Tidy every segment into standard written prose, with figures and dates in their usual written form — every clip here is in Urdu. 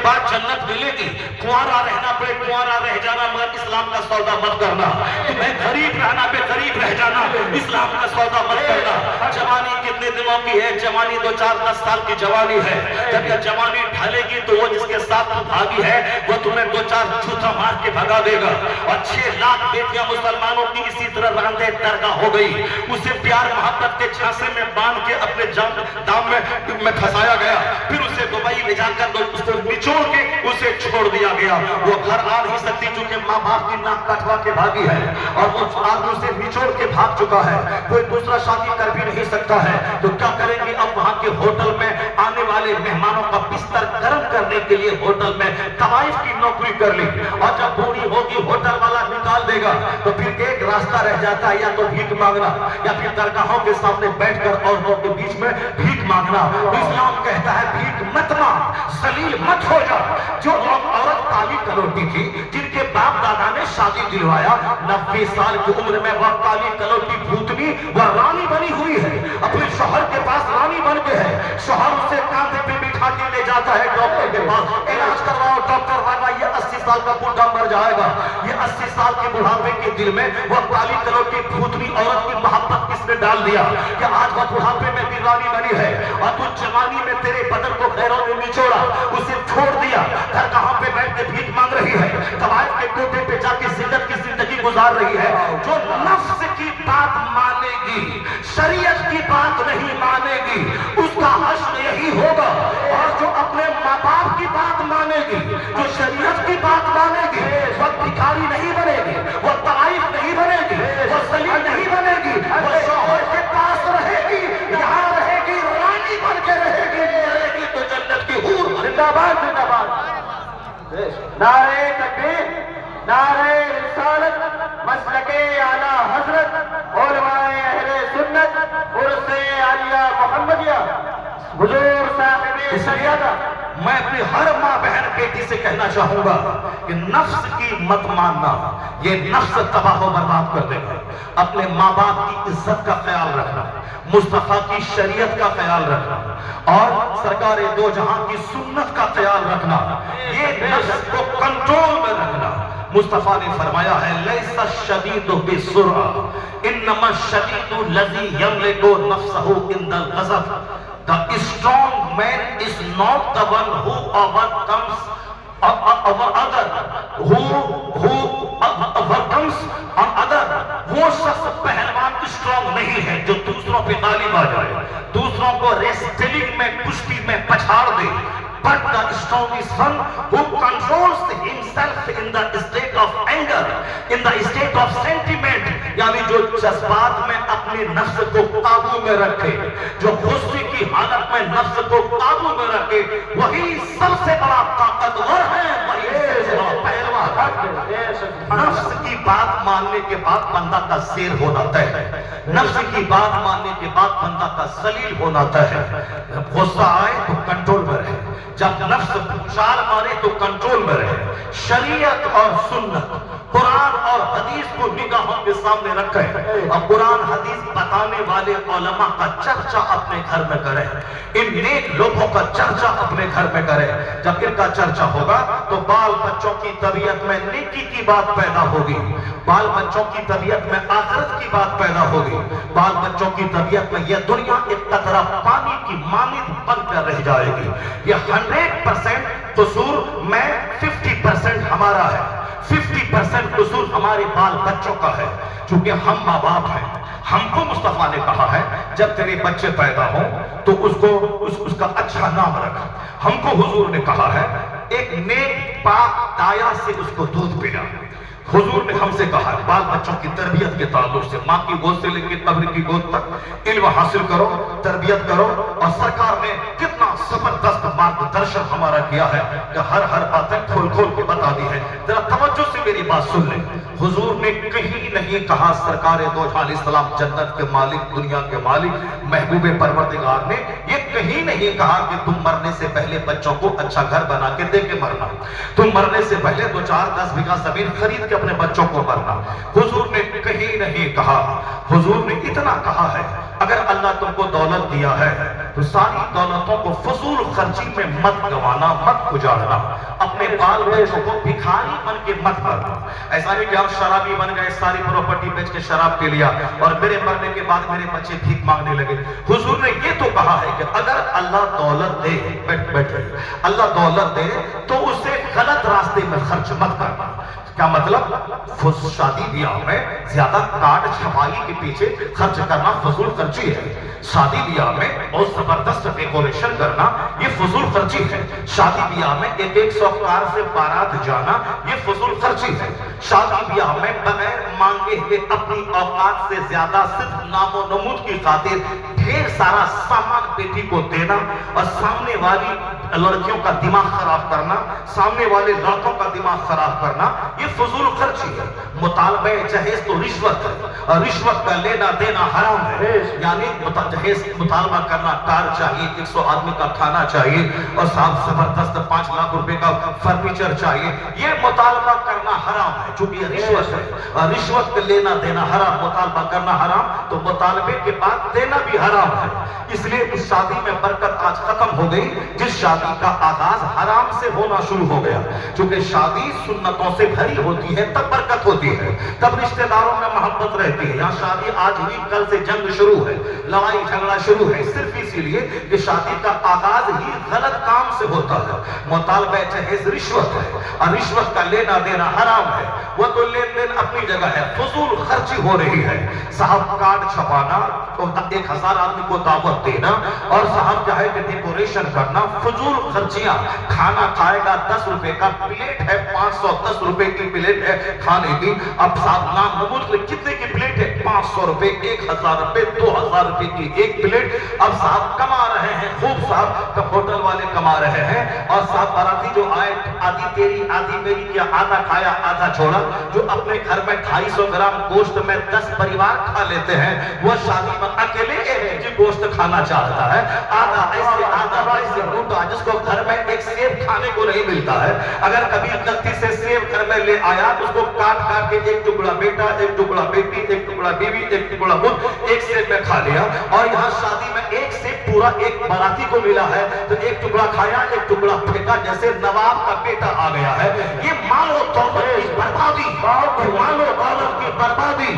بعد جنت ملے گی. کنوارا رہنا پہ کنوارا رہ جانا مگر اسلام کا سودا مت کرنا. تمہیں غریب رہنا پہ غریب رہ جانا اسلام کا سودا مت کرنا. جوانی کتنے دنوں کی ہے؟ جوانی 2-4-10 سال کی جوانی ہے. جب یہ جوانی ڈھلے گی تو وہ جس کے ساتھ تو بھاگی ہے وہ تمہیں 2-4 جوتا مار کے بھگا دے گا. اور 6 لاکھ بیٹیاں مسلمانوں کی اسی طرح راندے درگاہ ہو گئی. اسے پیار محبت کے چھانسے میں باندھ کے اپنے دام میں پھنسایا گیا. پھر اسے دبئی لے جا کر اس کو نچوڑ کے اسے چھوڑ دیا گیا. وہ گھر آ نہیں سکتی چونکہ ماں باپ کی ناک کٹوا کے بھاگی ہے اور وہ آدمی اسے نچوڑ کے بھاگ چکا ہے. کوئی دوسرا شادی کر بھی نہیں سکتا ہے. تو کیا کریں گے؟ اب وہاں کے ہوٹل میں آنے والے مہمانوں کا بستر گرم کرنے کے لیے ہوٹل میں طوائف کی نوکری کر لی. اور جب بوڑھی ہوگی ہوٹل والا نکال دے گا تو پھر ایک راستہ رہ جاتا ہے، یا تو بھیک مانگنا یا پھر درگاہوں کے سامنے بیٹھ کر عورتوں کے بیچ میں بھیک مانگنا. اسلام کہتا ہے بھیک مت مانگ، ذلیل مت ہو جا. جو عورت کالی کلوٹی تھی جن کے باپ دادا نے شادی دلوایا، 90 سال کی عمر میں وہ کالی کلوٹی بھوتنی وہ رانی بنی ہوئی ہے. اپنے شوہر کے پاس رانی بن کے ہے. شوہر اسے کاندھے پہ بٹھا کے لے جاتا ہے ڈاکٹر کے پاس. علاج کرواؤ ڈاکٹر والا، یہ 80 سال کا بوڑھا مر جائے گا. یہ 80 سال کے بڑھاپے کے دل میں وہ کالی کلوٹی بھوتنی عورت کی محبت کس نے ڈال دیا کہ آج وہ بڑھاپے میں بھی رانی بنی ہے. اور تو جوانی میں تیرے بدن کو غیروں نے نچوڑا، اسے چھوڑ دیا، درگاہوں پہ بیٹھ کے بھیک مانگ رہی ہے، طوائف کے کوٹے پہ جا کے ذلت کی زندگی گزار رہی ہے. جو نفس کی بات مانے گی، شریعت کی بات نہیں مانے گی، اس کا حشر یہی ہوگا. اور جو اپنے ماں باپ کی بات مانے گی، جو شریعت کی بات مانے گی، وہ بھکاری نہیں بنے گی، وہ طوائف نہیں بنے گی، وہ ذلیل نہیں بنے گی. وہ شوہر کے پاس رہے گی، یہاں رہے گی، رانی بن کے رہے گی تو جنت کی حور. زندہ باد زندہ باد. نعرہ تکبیر، نعرہ رسالت، مسلک اعلی حضرت علماء اہل سنت عرس عالیہ محمدیہ حضور صاحب سیادہ. میں اپنی ہر ماں بہن بیٹی سے کہنا چاہوں گا کہ نفس کی مت ماننا، یہ نفس تباہ و برباد کر دے گا. اپنے ماں باپ کی عزت کا خیال رکھنا، مصطفیٰ کی شریعت کا خیال رکھنا اور سرکار دو جہاں کی سنت کا خیال رکھنا، یہ نفس کو کنٹرول میں رکھنا. مصطفیٰ نے فرمایا ہے لیس الشدید بالسرعہ انما الشدید الذی یملک نفسہ عند الغضب. The strong man is not the one who overcomes other. وہ شخص پہلوان اسٹرانگ نہیں ہے جو دوسروں پہ غالب آ جائے، دوسروں کو ریسٹلنگ میں کشتی میں پچھاڑ دے. But the strong is one who controls himself in the state of anger, in the state of sentiment. یعنی جو جذبات میں اپنے نفس کو قابو میں رکھے، جو غصے کی حالت میں نفس کو قابو میں رکھے، وہی سب سے بڑا طاقتور ہے، وہی سب سے بڑا پہلوان. نفس کی بات ماننے کے بعد بندہ کا زیر ہونا طے ہے. نفس کی بات ماننے کے بعد بندہ کا ذلیل ہونا طے ہے. غصہ آئے تو کنٹرول میں رہے، جب نفس چال مارے تو کنٹرول میں رہے. شریعت اور سنت، قرآن اور حدیث کو نگاہوں کے سامنے رکھے اور قرآن حدیث بتانے والے علماء کا چرچا اپنے گھر میں کرے. ان نیک لوگوں کا چرچا اپنے گھر میں کرے. جب ان کا چرچا ہوگا تو بال بچوں کی طبیعت میں نیکی کی بات پیدا ہوگی، بال بچوں کی طبیعت میں آخرت کی بات پیدا ہوگی، بال بچوں کی طبیعت میں یہ دنیا ایک قطرہ پانی کی مانند بن کر رہ جائے گی. یہ 100% قصور میں 50% ہمارا ہے، 50% قصور ہمارے بال بچوں کا ہے. چونکہ ہم ماں باپ ہیں، ہم کو مصطفیٰ نے کہا ہے جب تیرے بچے پیدا ہوں تو اس کا اچھا نام رکھ. ہم کو حضور نے کہا ہے ایک نیک پاک دایا سے اس کو دودھ پلا. حضور نے ہم سے کہا ہے بال بچوں کی تربیت کے تعلق سے ماں کی گود سے لے کے قبر کی گود تک علم حاصل کرو، تربیت کرو. اور سرکار نے کتنا زبردست مارگدرشن ہمارا کیا ہے کہ ہر باتیں کھول کھول کے بتا دی ہے. ذرا توجہ سے میری بات سن لیں. حضور نے کہیں نہیں کہا، سرکار دو جہاں علیہ السلام جنت کے مالک، دنیا کے مالک، محبوب پروردگار نے یہ کہیں نہیں کہا کہ تم مرنے سے پہلے بچوں کو اچھا گھر بنا کے دے کے مرنا، تم مرنے سے پہلے 2-4-10 بیگھہ زمین خرید کے اپنے بچوں کو مرنا. حضور نے کہیں نہیں کہا. حضور نے اتنا کہا ہے اگر اللہ تم کو دولت دیا ہے تو ساری دولتوں کو فضول خرچی میں مت گوانا، مت اجاڑنا، اپنے بال بچوں کو بھکاری بن کے مت کرنا۔ ایسا نہیں کہ ہم شرابی بن گئے، ساری پراپرٹی بیچ کے شراب پی لیا اور میرے مرنے کے بعد میرے بچے بھیک مانگنے لگے۔ حضور نے یہ تو کہا ہے کہ اگر اللہ دولت دے، بیٹھے اللہ دولت دے تو اسے غلط راستے میں خرچ مت کرنا۔ کیا مطلب؟ شادی بیاہ میں زیادہ کارڈ چھپائی کے پیچھے خرچ کرنا فضول خرچی ہے۔ شادی بیاہ میں بہت زبردست ڈیکوریشن کرنا یہ فضول خرچی ہے۔ شادی بیاہ میں ایک سوکار سے بارات جانا یہ فضول خرچی ہے۔ شادی بیاہ میں بغیر مانگے ہوئے اپنی اوقات سے زیادہ صرف نام و نمود کی خاطر ڈھیر سارا سامان بیٹی کو دینا اور سامنے والی لڑکیوں کا دماغ خراب کرنا، سامنے والے لڑکوں کا دماغ خراب کرنا یہ فضول خرچی ہے۔ مطالبہ جہیز تو رشوت ہے اور رشوت کا لینا دینا حرام ہے۔ یعنی جہیز مطالبہ کرنا، کار چاہیے، 100 آدمی کا کھانا چاہیے اور صاحب زبردست 5 لاکھ روپے کا فرنیچر چاہیے، یہ مطالبہ کرنا حرام ہے چونکہ یہ رشوت ہے اور رشوت کا لینا دینا حرام، مطالبہ کرنا حرام تو مطالبے کے بعد دینا بھی حرام ہے۔ اس لیے اس شادی میں برکت آج ختم ہو گئی جس شادی کا آغاز حرام سے ہونا شروع ہو گیا۔ چونکہ شادی سنتوں سے بھری ہوتی ہے تب برکت ہوتی ہے، تب رشتہ داروں میں محبت رہتی ہے۔ یہاں شادی آج ہوئی کل سے جنگ شروع ہے، لڑائی جھگڑا شروع ہے، صرف اسی لیے کہ شادی کا آغاز ہی غلط کام سے ہوتا ہے۔ مطالبہ جہیز رشوت ہے اور رشوت کا لینا دینا حرام ہے، وہ تو لین دین اپنی جگہ ہے، فضول خرچی ہو رہی ہے۔ صاحب کارڈ چھپانا، 1000 آدمی کو دعوت دینا اور صاحب جو ہے کہ ڈیکوریشن کرنا فضول خرچیاں۔ کھانا کھائے گا 10 روپے کا پلیٹ ہے، 510 روپے کی پلیٹ ہے کھانے کی، اب صاحب نام نمود کتنے کی پلیٹ ہے؟ 500 روپے، 1000 روپے، 2000 روپے کی ایک پلیٹ۔ اب صاحب کما رہے ہیں خوب، صاحب ہوٹل والے کما رہے ہیں اور صاحب باراتی جو آئے آدھی تیری آدھی میری کیا، آدھا کھایا آدھا چھوڑا۔ جو اپنے گھر میں 250 گرام گوشت میں 10 پریوار کھا لیتے ہیں وہ شادی میں اکیلے ایک جی گوشت کھانا چاہتا ہے، آدھا ایسے آدھا ویسے ٹوٹا، جس کو گھر میں ایک سیب کھانے کو نہیں ملتا ہے۔ اگر کبھی غلطی سے سیب گھر میں لے آیا تو اس کو کاٹ کاٹ کے ایک ٹکڑا بیٹا، ایک ٹکڑا بیٹی، ایک ٹکڑا بیوی، ایک ٹکڑا خود ایک سیب میں کھا لیا۔ اور یہاں شادی میں ایک سیب پورا ایک باراتی کو ملا ہے تو ایک ٹکڑا کھایا ایک ٹکڑا پھینکا، جیسے نواب کا بیٹا آ گیا ہے۔ یہ مال و دولت کی بربادی، مال و دولت کی بربادی،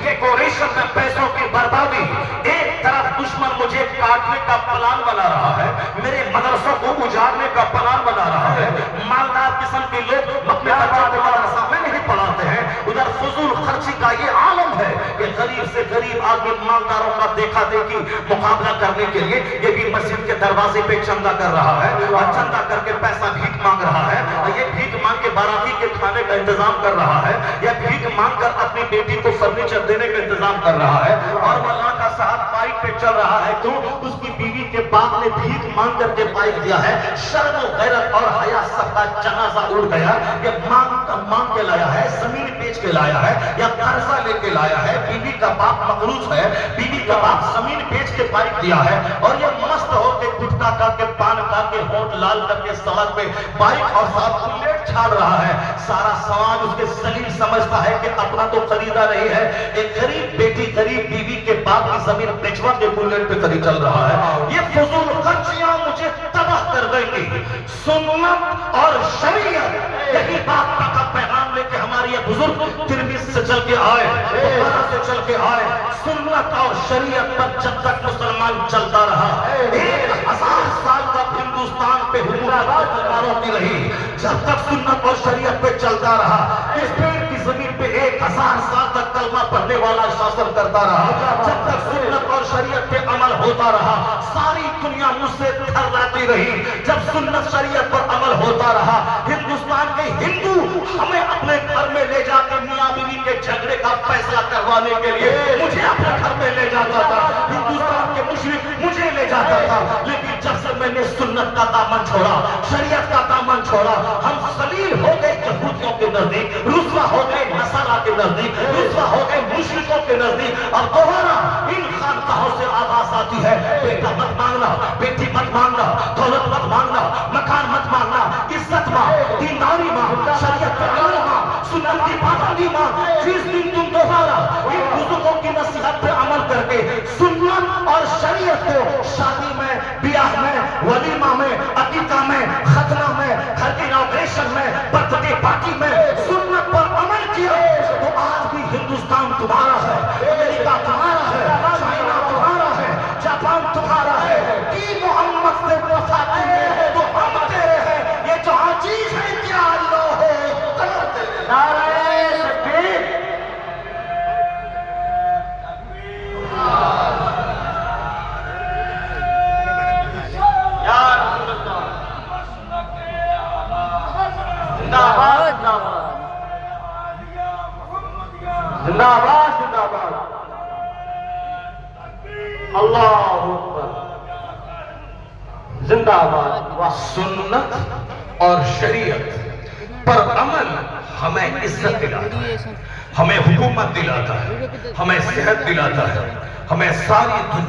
ڈیکوریشن میں پیسوں کی بربادی۔ ایک طرف دشمن مجھے کاٹنے کا پلان بنا رہا ہے، میرے مدرسوں کو اجاڑنے کا پلان بنا رہا ہے، مالدار قسم کے لوگ اپنے بچوں کو مدرسہ میں نہیں پڑھاتے ہیں، ادھر فضول خرچی کا یہ عالم ہے کہ غریب سے غریب آدمی مالداروں کا دیکھا دیکھی مقابلہ کرنے کے لیے یہ بھی مسجد کے دروازے پہ چندہ کر رہا ہے اور چندہ کر کے پیسہ بھیک مانگ رہا ہے، اور یہ بھیک مانگ کے باراتی کے کھانے کا انتظام کر رہا ہے، یا بھیک مانگ کر اپنی بیٹی کو فرنیچر دینے کا انتظام کر رہا ہے، اور مولانا کا صاحب بائک پہ چل رہا ہے تو اس کی بیوی کے باپ نے بھیک مانگ کر کے بائک دیا ہے۔ شرم و غیرت اور حیا سب کا جنازہ اڑ گیا۔ یہ مانگ کے لایا ہے، زمین بیچ کے لایا ہے یا قرضہ لے کے لایا ہے، بیوی کا باپ مقروض ہے، بیوی کا باپ زمین بیچ کے بائک دیا ہے، اور یہ مست ہو کے گٹکا کھا کے پان کھا کے ہونٹ لال کر کے سڑک پہ بائک اور صاحب بلیٹ چھاڑ رہا ہے۔ سارا سماج اس کے ذلیل سمجھتا ہے کہ اپنا تو خریدا نہیں ہے، ایک غریب بیٹی غریب بیوی کے باپ کی زمین بیچوا کے بلیٹ پہ خرید چل رہا ہے۔ یہ فضول خرچیاں مجھے تباہ کر دیں گی۔ سنت اور شریعت، یہی بات کا پیغام لے کے ہمارے یہ بزرگ ترمذ سے چل کے آئے، بخاری سے چل کے آئے۔ سنت اور شریعت پر جب تک مسلمان چلتا رہا، 1000 سال تک ہندوستان پہ حکومت مسلمانوں کی رہی، جب تک سنت اور شریعت پہ چلتا رہا، اس پیڑ کی زمین پہ 1000 سال تک کلمہ پڑھنے والا شاسن کرتا رہا، جب تک سنت اور شریعت پہ عمل ہوتا رہا، ساری دنیا مجھ سے تھراتی رہی۔ جب سنت شریعت پر عمل ہوتا رہا، ہندوستان کے ہندو ہمیں اپنے گھر میں لے جا کے میاں بیوی کے جھگڑے کا فیصلہ کروانے کے لیے مجھے اپنے گھر میں لے جاتا تھا، ہندوستان کے مشرک مجھے لے جاتا تھا۔ لیکن جب سے میں نے سنت کا دامن چھوڑا، شریعت کا دامن چھوڑا، ہم ذلیل ہو گئے یہودیوں کے نزدیک، رسوا ہو گئے نصارا کے نزدیک، رسوا ہو گئے مشرکوں کے نزدیک۔ اور دوبارہ ان خانقاہوں سے آواز آتی ہے، بیٹا مت مانگنا، بیٹی مت مانگنا، دولت مت مانگنا، مکان مت مانگنا، عزت مانگ، دینداری مانگ، شریعت پر عمل مانگ، سنت کی پابندی مانگ۔ جس دن تم دوبارہ ان بزرگوں کی نصیحت پہ عمل کر کے سنت اور شریعت کو شادی میں بیاہ میں، ولیمہ میں، عقیقہ میں، ختنہ میں، گھر کی اناگوریشن میں، برتھ ڈے پارٹی میں سنت پر عمل کیا تو آج بھی ہندوستان تمہارا ہے، امریکہ تمہارا ہے، چائنا تمہارا ہے، جاپان تمہارا ہے، کی محمد سے وفاقی ہے تو ہم تیرے ہیں، یہ جو عزیز ہے کیا اللہ ہو قدر تیرے۔ نعرہ تکبیر، یا رسول اللہ، زندہ باد، زندہ باد، زندہ باد، اللہ اکبر، زندہ باد۔ سنت اور شریعت پر عمل ہمیں عزت دلاتا ہے، ہمیں حکومت دلاتا ہے، ہمیں صحت دلاتا ہے، ہمیں ساری دنیا